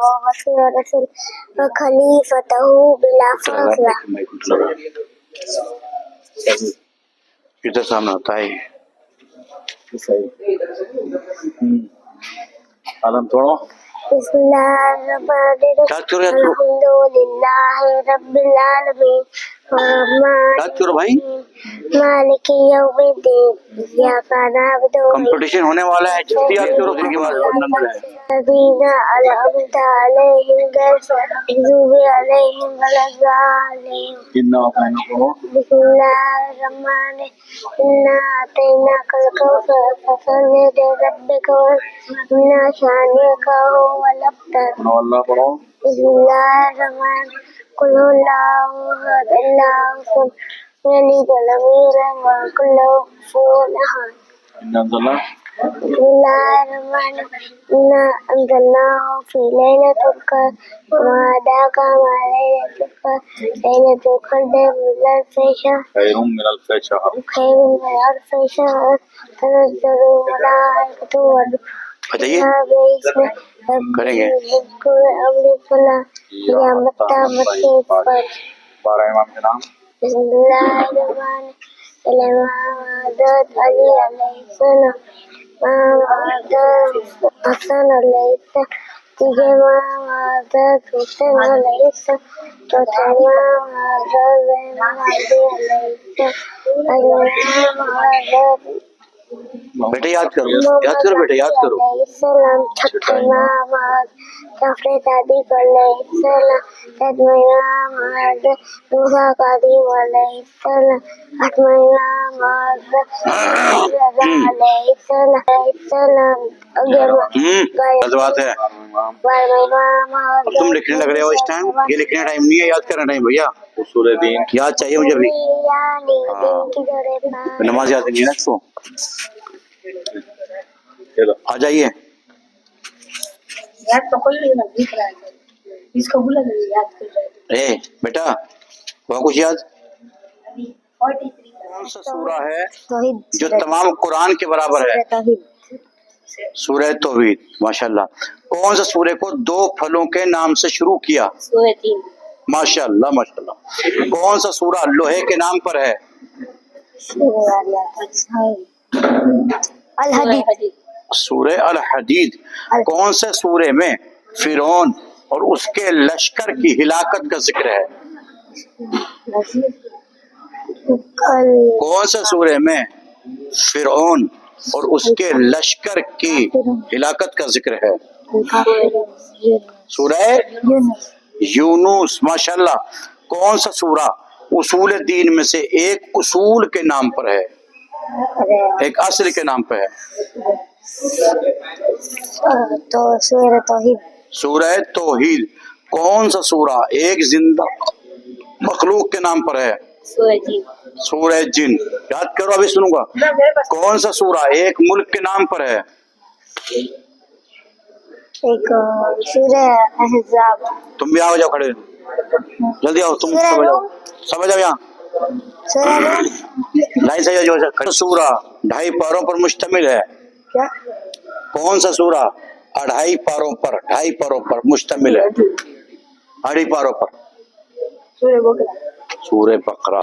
व वसीर रसूल व खलीफतहु बिला फखरा। इधर सामने होता है आलम थोड़ा बिस्मिल्लाहिर्रहमानिर्रहीम अल्हम्दुलिल्लाहि रब्बिल आलमीन भाई मालिक यौमिद्दीन इय्याका नअबुदु व कंपटीशन होने वाला है जल्दी याद करो दिन के बाद नंबर है इय्याका अनअमता अलैहिम गैरल मग़ज़ूबि अलैहिम वलद्दालिन। बिस्मिल्लाहिर्रहमानिर्रहीम इन्ना अतैनाकल कौसर फसल्लि लिरब्बिका इन्ना शानिअका हुवल अबतर। बिस्मिल्लाहिर्रहमानिर्रहीम कुल हुवल्लाहु अहद अल्लाहु समद लम यलिद वलम यूलद वलम यकुल लहु कुफुवन अहद। बिस्मिल्लाहिर्रहमानिर्रहीम इन्ना अंज़लनाहु फी लैलतिल क़द्र वमा अदराका मा लैलतुल क़द्र लैलतुल क़द्रि खैरुम मिनल अल्फ़ि शहर तनज़्ज़लुल मलाइकतु वरूह बताइए करेंगे बारह इमाम के नाम हज़रत अली अलैहिस्सलाम, हज़रत हसन अलैहिस्सलाम, तीसरे इमाम हज़रत हुसैन अलैहिस्सलाम, चौथे इमाम हज़रत ज़ैनुल आबिदीन अलैहिस्सलाम, बेटे याद करो बेटे याद करो छठे इमाम जाफर सादिक अलैहिस्सलाम, सातवें इमाम हज़रत मूसा काज़िम अलैहिस्सलाम, आठवें इमाम हज़रत रज़ा अलैहिस्सलाम, बात है तुम लिखने लग रहे हो इस टाइम ये लिखने टाइम नहीं है याद करना टाइम भैया उसूल दीन याद चाहिए मुझे भी नमाज याद नहीं है इसको आ जाइए याद तो कोई नहीं दिख रहा है इसको भूल गए याद कर रहे ए बेटा वहाँ कुछ याद 43 कौन सा सूरा है जो तमाम कुरान के बराबर है सूरह तौहीद माशाल्लाह कौन सा सूरह को दो फलों के नाम से शुरू किया सूरह 3 माशाल्लाह माशाल्लाह कौन सा सूरा लोहे के नाम पर है सूरह अल हदीद कौन से सूरे में फिरौन और उसके लश्कर की हिलाकत का जिक्र है कौन से सूरे में फिरौन और उसके लश्कर की हिलाकत का जिक्र है सूरह यूनुस माशाल्लाह कौन सा सूरा उसूल दीन में से एक उसूल के नाम पर है एक असल के नाम पर है तो सूरह तौहीद कौन सा सूरा एक जिंदा मखलूक के नाम पर है सूरह जिन याद करो अभी सुनूंगा कौन सा सूरा एक मुल्क के नाम पर है एक सूरह अहज़ाब तुम भी आओ जाओ खड़े जल्दी आओ तुम समझ आओ यहाँ लाइन से जो सूरा 2.5 पारों पर मुश्तमिल है क्या कौन सा सूरा 2.5 पारों पर मुश्तमिल है 2.5 पारों पर सूरह बकरा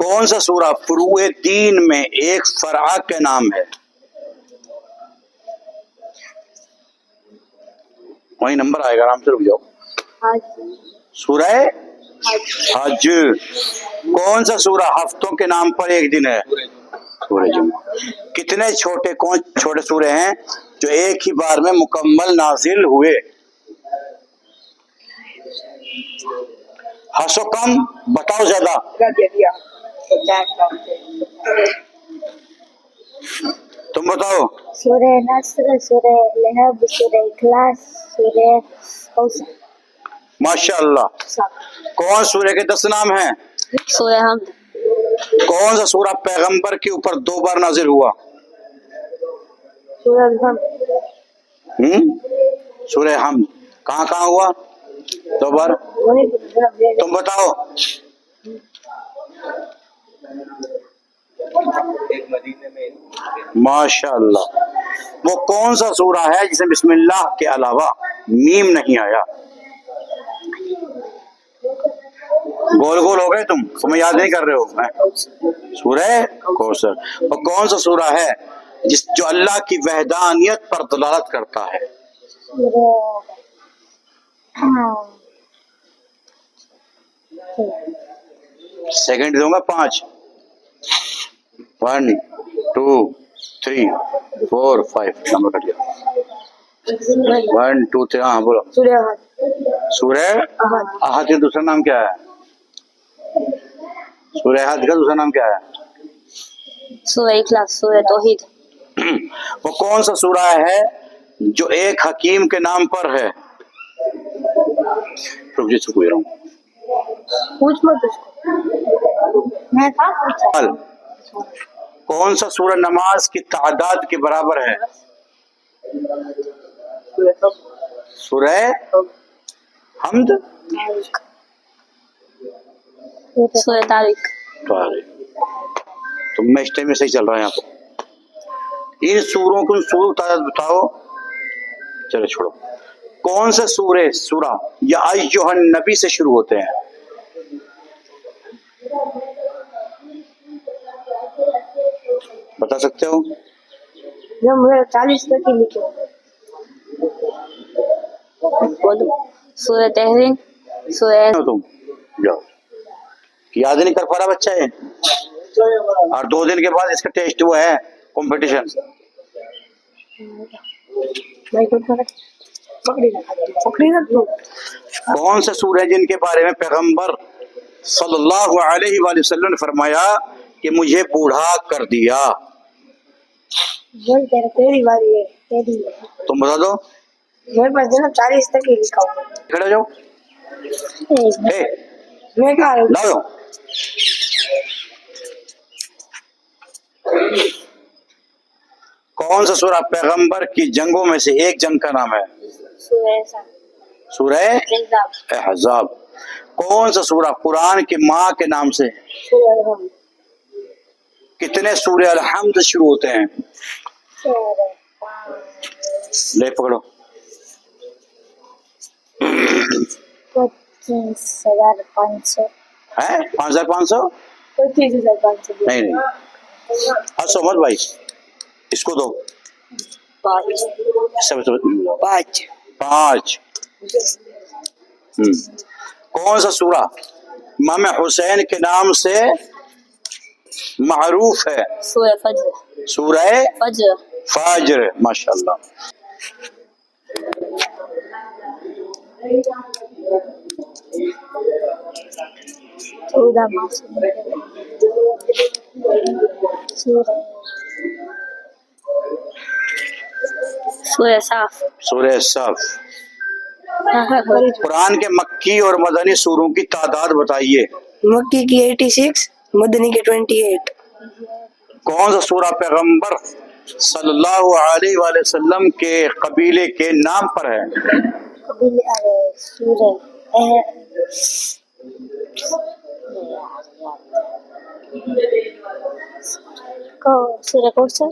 कौन सा सूरा फुरूए दीन में एक फरआ के नाम है वही नंबर आएगा आराम से रुक जाओ सूरह हज कौन सा सूरा हफ्तों के नाम पर एक दिन है सूरह जुमा कितने छोटे सूरे हैं जो एक ही बार में मुकम्मल नाजिल हुए हंसो कम बताओ ज्यादा तुम बताओ सूरह नस्र सूरह लहब सूरह इखलास सूरह कौसर माशाअल्लाह कौन सूरह के 10 नाम हैं सूरह हमद कौन सा सूरा पैगंबर के ऊपर 2 बार नाजिल हुआ सूरह हमद सूरह हमद कहाँ हुआ 2 बार तुम बताओ माशाअल्लाह वो कौन सा सूरा है जिसे बिस्मिल्लाह के अलावा मीम नहीं आया। गोल गोल हो गए तुम याद नहीं कर रहे हो। सूरह कौसर। और कौन सा सूरा है जो अल्लाह की वहदानियत पर दलालत करता है? सेकंड दूंगा 5, 1 2 3 4 5 नंबर कट गया। 1 2 3 हाँ बोलो। सूरह अहद का दूसरा नाम क्या है? सूरह अहद का दूसरा नाम क्या है? सूरह इखलास, सूरह तौहीद। वो कौन सा सूरा है जो एक हकीम के नाम पर है? रुक जी, पूछ रहा हूँ। पूछ मत उसको, मैं कहाँ पूछा। कौन सा सूरा नमाज की तादाद के बराबर है? सूरह हमद, सूरह तारिक। तुम मैं इस टाइम में सही चल रहा है यहाँ पर। इन सूरों को तादाद बताओ। चलो छोड़ो। कौन सा सूरा या अय्युहन नबी से शुरू होते हैं? बता सकते हो? जब मेरा 40 तक ही लिखे बोलो। सूरह तहरीम, सूरह। तुम जाओ, याद नहीं कर पा रहा बच्चा है। और 2 दिन के बाद इसका टेस्ट हुआ है, कंपटीशन। कौन सा सूरह है जिनके बारे में पैगंबर सल्लल्लाहु अलैहि वसल्लम ने फरमाया कि मुझे बूढ़ा कर दिया? तेरी बारी है, तेरी। तुम बता दो। मेरे पास जनाब 40 तक ही लिखा हुआ है। खड़े हो जाओ। मैं कहा लाओ। कौन सा सूरा पैगंबर की जंगों में से एक जंग का नाम है? सूरह अहज़ाब। कौन सा सूरा कुरान की माँ के नाम से? कितने सूरह अल-हम्द शुरू होते हैं? ले पकड़ो। 25,500 है 5,500? 25,500 नहीं हंसो मत भाई, इसको दो। 5। कौन सा सूरा इमाम हुसैन के नाम से मारूफ है? सूरह फज्र। सूरह फज्र। फज्र। माशाल्लाह। सूरह साफ। सूरह साफ। कुरान के मक्की और मदनी सूरों की तादाद बताइए। मक्की की 86, मदनी के 28। कौन सा सूरा पैगंबर सल्लल्लाहु अलैहि वसल्लम के कबीले के नाम पर है? सूरह कौसर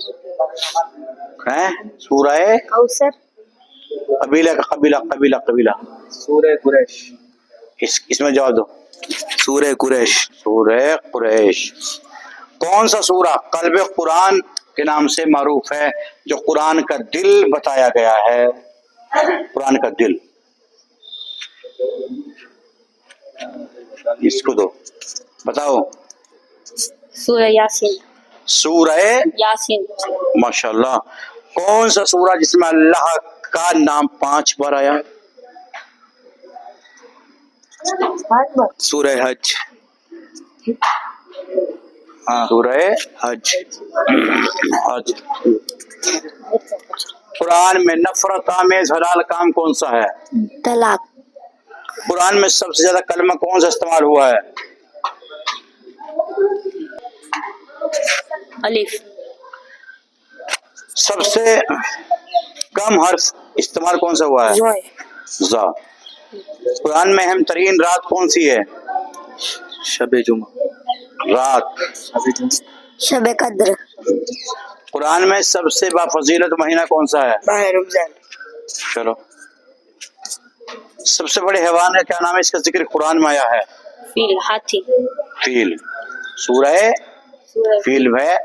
है? सूरह कौसर। कबीला का कबीला कबीला कबीला। सूरह कुरैश। इसमें जवाब दो। सूरह कुरैश। सूरह कुरैश। कौन सा सूरा कल्ब कुरान के नाम से मारूफ है, जो कुरान का दिल बताया गया है? कुरान का दिल। इसको दो, बताओ। सूरह यासीन। सूरह यासीन। माशाल्लाह। कौन सा सूरा जिसमें अल्लाह का नाम 5 बार आया? सूरह हज। हाँ, सूरह हज। हज। कुरान में नफरत आमेज हलाल काम कौन सा है? तलाक। कुरान में सबसे ज्यादा कलमा कौन सा इस्तेमाल हुआ है? अलिफ। सबसे कम हर्फ इस्तेमाल कौन सा हुआ है? ज़ा। कुरान में अहम तरीन रात कौन सी है? शबे जुमा। रात शबे कद्र। कुरान में सबसे बाफजीलत महीना कौन सा है? माह रमजान। चलो सबसे बड़े हैवान है, क्या नाम है इसका जिक्र कुरान में आया है? फील, हाथी। फील। सूरह फील में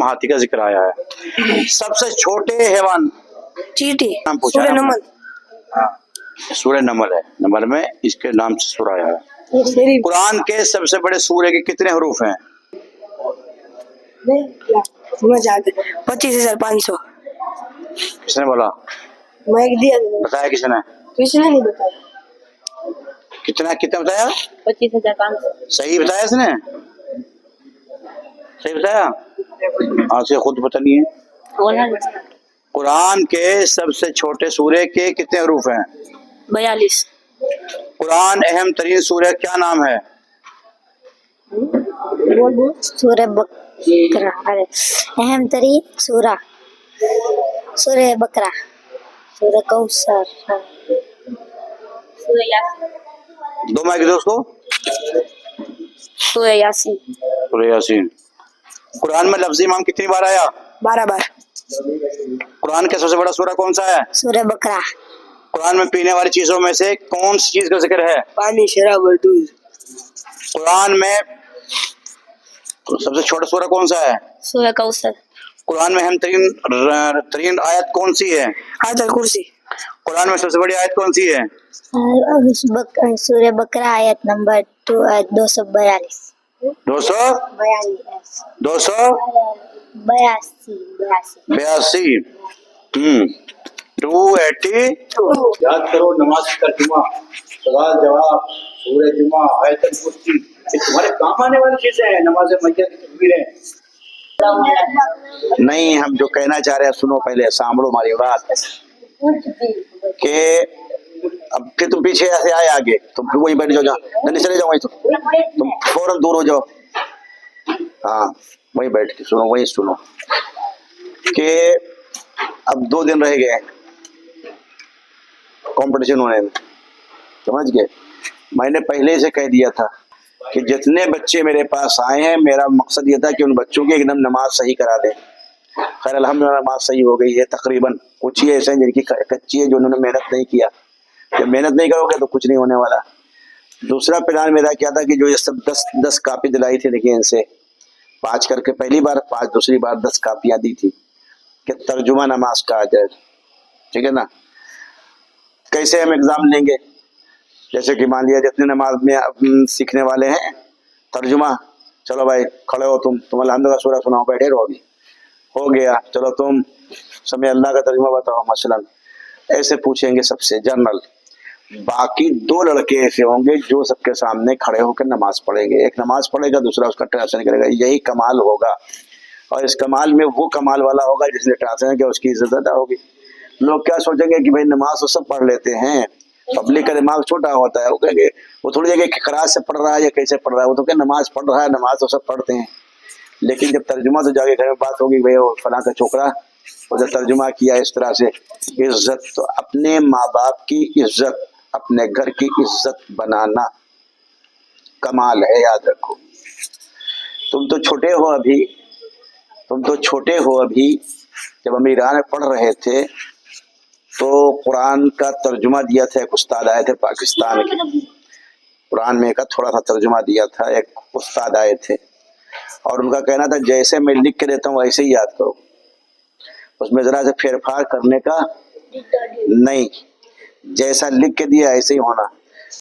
हाथी का जिक्र आया है। सबसे छोटे हैवान चींटी। नाम पूछा सूरह ना? नमल। हाँ, सूरह नमल है, नमल में इसके नाम से सूरह आया है। कुरान के सबसे बड़े सूरह के कितने हरूफ हैं? 25,500। किसने बोला? मैं दिया, बताया किसने? किसने नहीं बताया। कितना कितना बताया? 25,500। सही बताया इसने? सही बताया? हाँ, से खुद पता नहीं है। कुरान के सबसे छोटे सूरह के कितने हरूफ हैं? 42। कुरान अहम तरीन सूरह क्या नाम है? सूरह बकरा। अरे अहम तरीन सूरह, सूरह बकरा, सूरह कौसर, सूरह यासीन। दो माइक दो उसको। सूरह यासीन। सूरह यासीन। कुरान में लफ्ज़ इमाम कितनी बार आया? 12 बार। कुरान का सबसे बड़ा सूरह कौन सा है? सूरह बकरा। कुरान में पीने वाली चीजों में से कौन सी चीज का जिक्र है? पानी, शराब और दूध। कुरान में सबसे छोटा सूरह कौन सा है? सूरह कौसर। कुरान में अहम तरीन आयत कौन सी है? आयतुल कुर्सी। कुरान में सबसे बड़ी आयत कौन सी है? सूरह बकरा आयत नंबर 242। 282। 282। याद करो नमाज का जुमा, सवाल जवाब, सूरह जुमा, आयतुल कुर्सी, ये तुम्हारे काम आने वाली चीजें हैं। नमाज मैया की तकबीरें नहीं। हम जो कहना चाह रहे हैं सुनो, पहले सांभलो हमारी बात के अब फिर तुम पीछे ऐसे आए आगे, तुम फिर वहीं बैठ जाओ, नहीं चले जाओ वहीं, तुम फौरन दूर हो जाओ। हाँ, वहीं बैठ के सुनो, वहीं सुनो कि अब 2 दिन रह गए कंपटीशन होने में, समझ गए? मैंने पहले से कह दिया था कि जितने बच्चे मेरे पास आए हैं, मेरा मकसद ये था कि उन बच्चों की एकदम नमाज सही करा दें। खैर अल्हम्दुलिल्लाह नमाज सही हो गई है तकरीबन। कुछ ही ऐसे हैं जिनकी कच्ची है, जो उन्होंने मेहनत नहीं किया। जब मेहनत नहीं करोगे तो कुछ नहीं होने वाला। दूसरा प्लान मेरा क्या था कि जो ये सब 10 कापी दिलाई थी, देखिए इनसे 5 करके, पहली बार 5, दूसरी बार 10 कापियां दी थी कि तर्जुमा नमाज का आ जाए, ठीक है ना? कैसे हम एग्जाम लेंगे? जैसे कि मान लिया जितने नमाज में सीखने वाले हैं तर्जुमा, चलो भाई खड़े हो, तुम अल्हम्दुलिल्लाह सूरह सुनाओ, बैठे रहो, अभी हो गया, चलो तुम समय अल्लाह का तर्जुमा बताओ मसलन। ऐसे पूछेंगे सबसे जनरल। बाकी 2 लड़के ऐसे होंगे जो सबके सामने खड़े होकर नमाज पढ़ेंगे। एक नमाज पढ़ेगा, दूसरा उसका ट्रांसलेशन करेगा। यही कमाल होगा, और इस कमाल में वो कमाल वाला होगा जिसने ट्रांसलेशन किया, उसकी इज्जत अदा होगी। लोग क्या सोचेंगे कि भाई नमाज तो सब पढ़ लेते हैं, पब्लिक का दिमाग छोटा होता है, वो कहेंगे, वो थोड़ी जगह खराज से पढ़ रहा है या कैसे पढ़ रहा है, वो तो क्या नमाज पढ़ रहा है, नमाज तो सब पढ़ते हैं। लेकिन जब तर्जुमा तो जाके घर में बात होगी, भाई वो फलां का छोकरा और जब तर्जुमा किया इस तरह से। इज्जत तो अपने माँ बाप की इज्जत, अपने घर की इज्जत बनाना कमाल है, याद रखो। तुम तो छोटे हो अभी, तुम तो छोटे हो अभी। जब हम ईरान में पढ़ रहे थे तो कुरान का तर्जुमा दिया था, एक उस्ताद आए थे पाकिस्तान के, कुरान में का थोड़ा सा तर्जुमा दिया था, एक उस्ताद आए थे और उनका कहना था जैसे मैं लिख के देता हूँ वैसे ही याद करो, उसमें जरा से फेरफार करने का नहीं, जैसा लिख के दिया ऐसे ही होना।